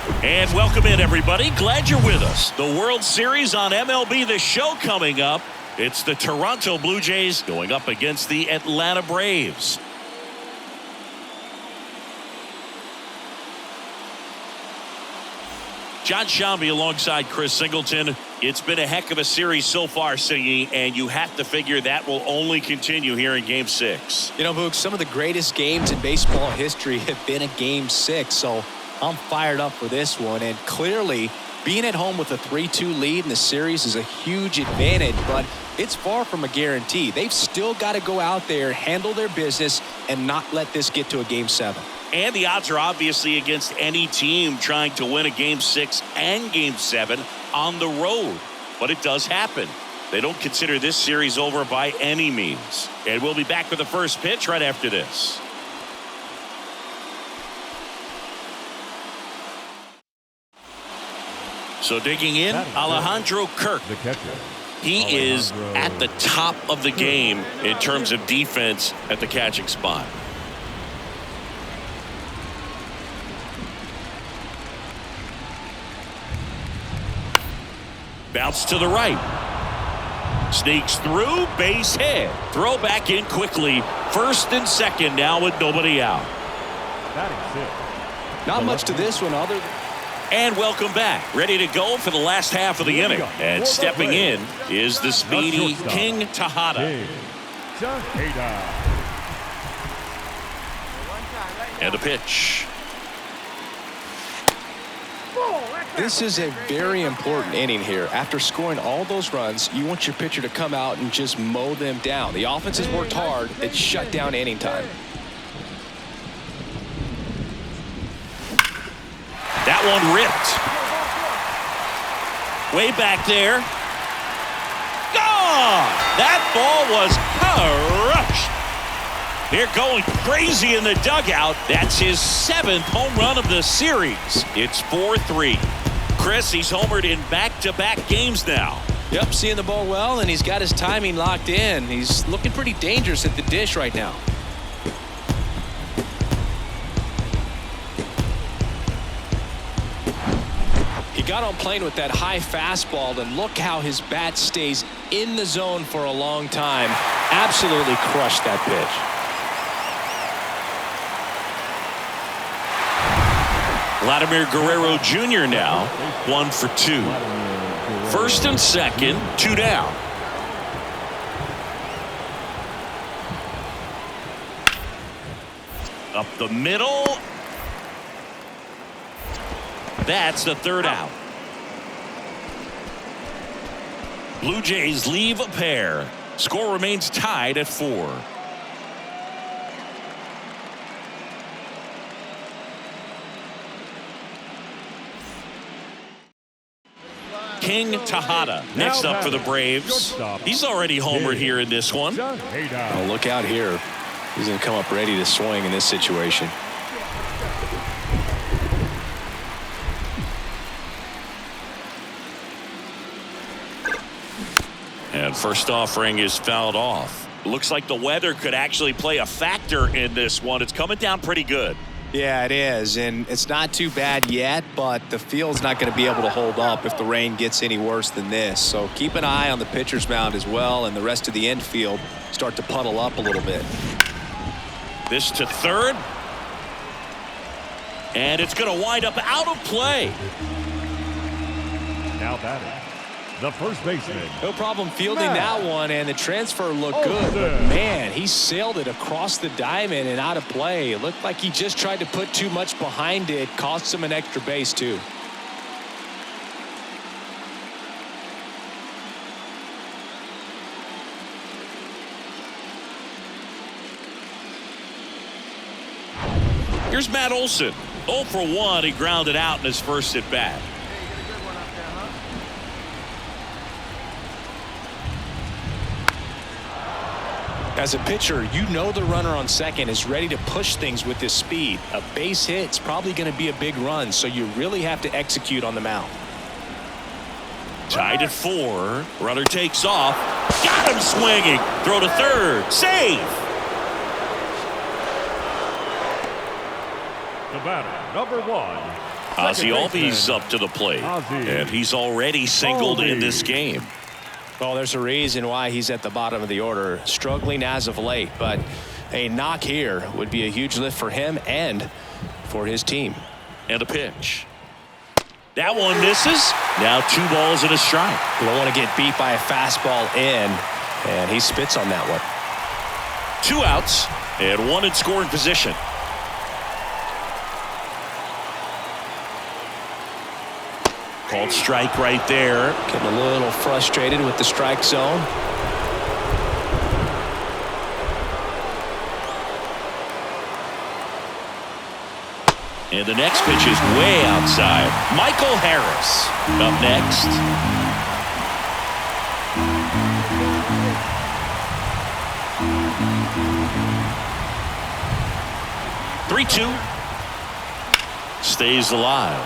And welcome in, everybody. Glad you're with us. The World Series on MLB The Show coming up. It's the Toronto Blue Jays going up against the Atlanta Braves. John Shambi alongside Chris Singleton. It's been a heck of a series so far, Singy, and you have to figure that will only continue here in Game 6. You know, Boog, some of the greatest games in baseball history have been a Game 6, so I'm fired up for this one. And clearly, being at home with a 3-2 lead in the series is a huge advantage, but it's far from a guarantee. They've still got to go out there, handle their business, and not let this get to a Game 7. And the odds are obviously against any team trying to win a Game 6 and Game 7 on the road. But it does happen. They don't consider this series over by any means. And we'll be back with the first pitch right after this. So digging in, Alejandro Kirk. The catcher. He is at the top of the game in terms of defense at the catching spot. Bounce to the right. Sneaks through, base hit. Throw back in quickly. First and second now with nobody out. Not much to this one other than... And welcome back. Ready to go for the last half of the inning. And stepping in is the speedy King Tejada. And a pitch. This is a very important inning here. After scoring all those runs, you want your pitcher to come out and just mow them down. The offense has worked hard. It's shut down inning time. That one ripped. Way back there. Gone! That ball was crushed. They're going crazy in the dugout. That's his 7th home run of the series. It's 4-3. Chris, he's homered in back-to-back games now. Yep, seeing the ball well, and he's got his timing locked in. He's looking pretty dangerous at the dish right now. He got on plane with that high fastball, and look how his bat stays in the zone for a long time. Absolutely crushed that pitch. Vladimir Guerrero Jr. now 1 for 2. First and second, 2 down. Up the middle. That's the 3rd out. Blue Jays leave a pair. Score remains tied at 4. King Tejada next up for the Braves. He's already homered here in this one. Oh, look out here. He's going to come up ready to swing in this situation. And first offering is fouled off. Looks like the weather could actually play a factor in this one. It's coming down pretty good. Yeah, it is, and it's not too bad yet, but the field's not going to be able to hold up if the rain gets any worse than this. So keep an eye on the pitcher's mound as well, and the rest of the infield start to puddle up a little bit. This to third. And it's going to wind up out of play. Now batting, the first baseman. No problem fielding that one, and the transfer looked good. But man, he sailed it across the diamond and out of play. It looked like he just tried to put too much behind it. Cost him an extra base, too. Here's Matt Olson. 0 for 1. He grounded out in his first at bat. As a pitcher, you know the runner on second is ready to push things with his speed. A base hit's probably going to be a big run, so you really have to execute on the mound. Tied at 4. Runner takes off. Got him swinging. Throw to third. Save. The batter, number 1, Ozzy Albies up to the plate. And he's already singled in this game. Well, there's a reason why he's at the bottom of the order, struggling as of late. But a knock here would be a huge lift for him and for his team. And a pitch. That one misses. Now 2 balls and a strike. You don't want to get beat by a fastball in, and he spits on that one. 2 outs and 1 in scoring position. Called strike right there. Getting a little frustrated with the strike zone. And the next pitch is way outside. Michael Harris up next. "3-2." Stays alive.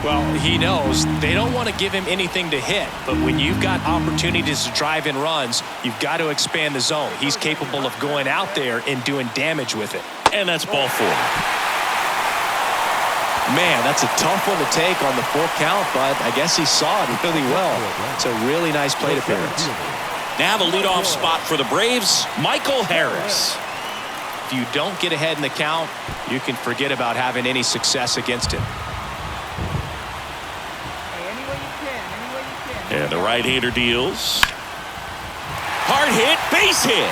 Well, he knows they don't want to give him anything to hit, but when you've got opportunities to drive in runs, you've got to expand the zone. He's capable of going out there and doing damage with it. And that's ball 4. Man, that's a tough one to take on the full count, but I guess he saw it really well. It's a really nice plate appearance. Now the leadoff spot for the Braves, Michael Harris. If you don't get ahead in the count, you can forget about having any success against him. And the right-hander deals. Hard hit, base hit.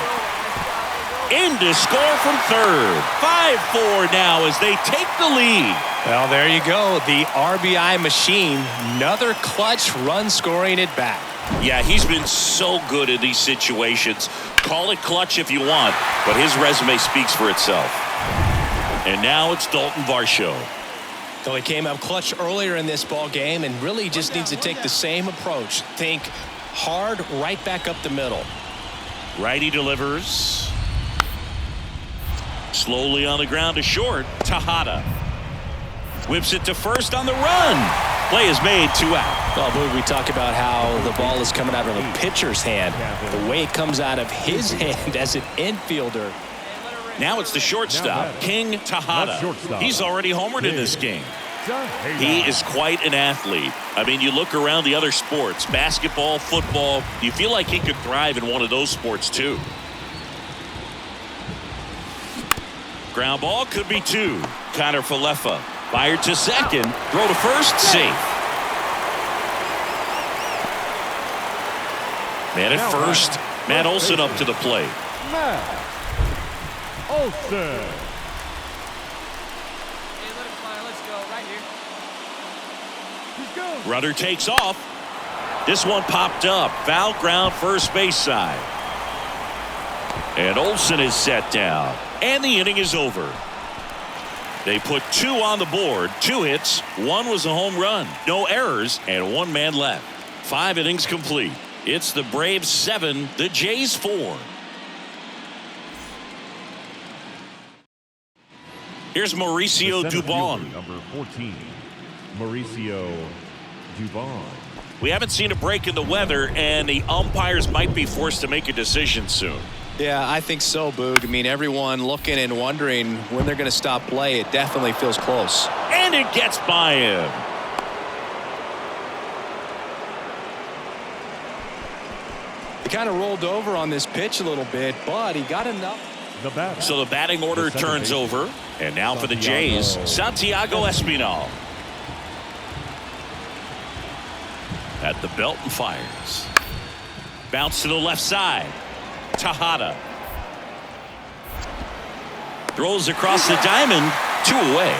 In to score from third. 5-4 now as they take the lead. Well, there you go. The RBI machine. Another clutch run scoring at bat. Yeah, he's been so good in these situations. Call it clutch if you want, but his resume speaks for itself. And now it's Dalton Varsho. So he came up clutch earlier in this ball game and really just needs to take the same approach. Think hard right back up the middle. Righty delivers. Slowly on the ground to short. Tejada whips it to first on the run. Play is made, 2 out. Well, Boog, we talk about how the ball is coming out of a pitcher's hand. The way it comes out of his hand as an infielder. Now it's the shortstop, King Tejada. He's already homered in this game. He is quite an athlete. I mean, you look around the other sports, basketball, football, you feel like he could thrive in one of those sports too. Ground ball could be 2. Connor Falefa fired to second, throw to first, safe. Man at first, Matt Olson up to the plate. Olsen. Hey, let it fly. Let's go right here. Runner takes off. This one popped up. Foul ground, first base side. And Olsen is set down. And the inning is over. They put 2 on the board. 2 hits. 1 was a home run. No errors. And 1 man left. 5 innings complete. It's the Braves 7, the Jays 4. Here's Mauricio Dubon. Number 14, Mauricio Dubon. We haven't seen a break in the weather, and the umpires might be forced to make a decision soon. Yeah, I think so, Boog. I mean, everyone looking and wondering when they're going to stop play. It definitely feels close. And it gets by him. He kind of rolled over on this pitch a little bit, but he got enough. So the batting order turns over. And now for the Jays, Santiago Espinal. At the belt and fires. Bounce to the left side. Tejada. Throws across the diamond. 2 away.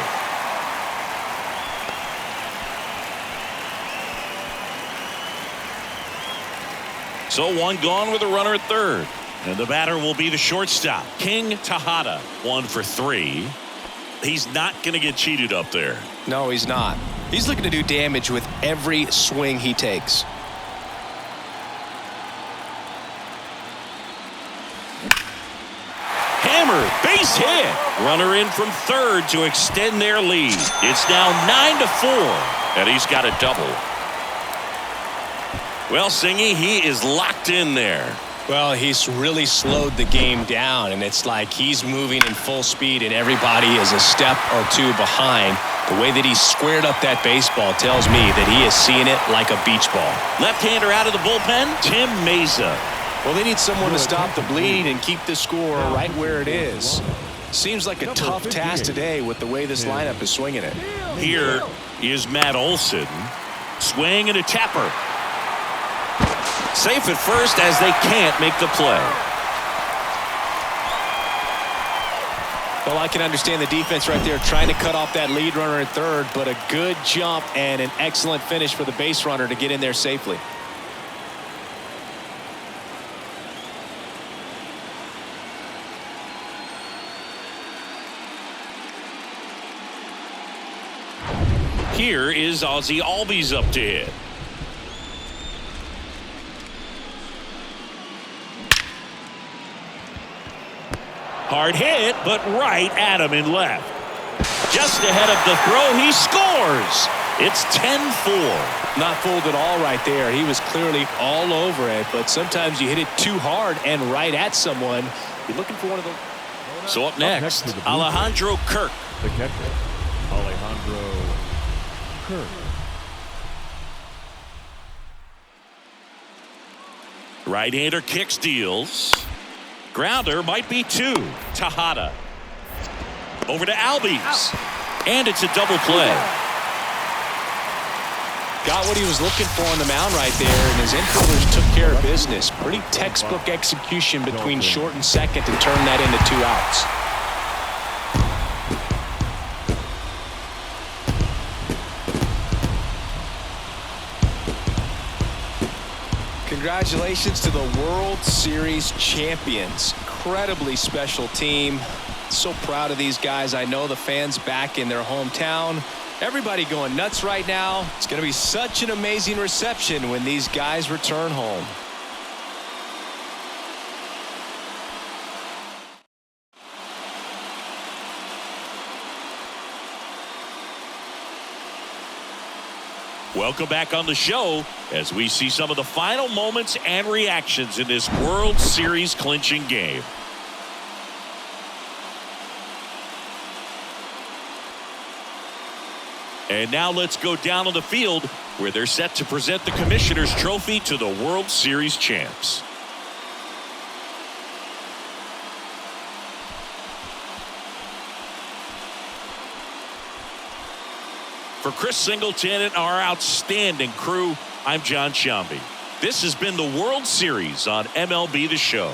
So 1 gone with a runner at third. And the batter will be the shortstop, King Tejada. 1 for 3. He's not going to get cheated up there. No, he's not. He's looking to do damage with every swing he takes. Hammer, base hit. Runner in from third to extend their lead. It's now 9-4, and he's got a double. Well, Singy, he is locked in there. Well, he's really slowed the game down, and it's like he's moving in full speed, and everybody is a step or 2 behind. The way that he squared up that baseball tells me that he is seeing it like a beach ball. Left-hander out of the bullpen, Tim Mesa. Well, they need someone to stop the bleed and keep the score right where it is. Seems like a tough task today with the way this lineup is swinging it. Here is Matt Olson. Swing and a tapper. Safe at first as they can't make the play. Well, I can understand the defense right there trying to cut off that lead runner at third, but a good jump and an excellent finish for the base runner to get in there safely. Here is Ozzie Albies up to hit. Hard hit, but right at him in left. Just ahead of the throw, he scores. It's 10-4. Not fooled at all right there. He was clearly all over it, but sometimes you hit it too hard and right at someone. You're looking for one of those. So up next, Alejandro Kirk. The catcher, Alejandro Kirk. Right-hander kicks, deals. Grounder might be two. Tejada. Over to Albies. And it's a double play. Got what he was looking for on the mound right there, and his infielders took care of business. Pretty textbook execution between short and second to turn that into 2 outs. Congratulations to the World Series champions. Incredibly special team. So proud of these guys. I know the fans back in their hometown. Everybody going nuts right now. It's going to be such an amazing reception when these guys return home. Welcome back on the show as we see some of the final moments and reactions in this World Series clinching game. And now let's go down on the field where they're set to present the Commissioner's Trophy to the World Series champs. For Chris Singleton and our outstanding crew, I'm John Sciambi. This has been the World Series on MLB The Show.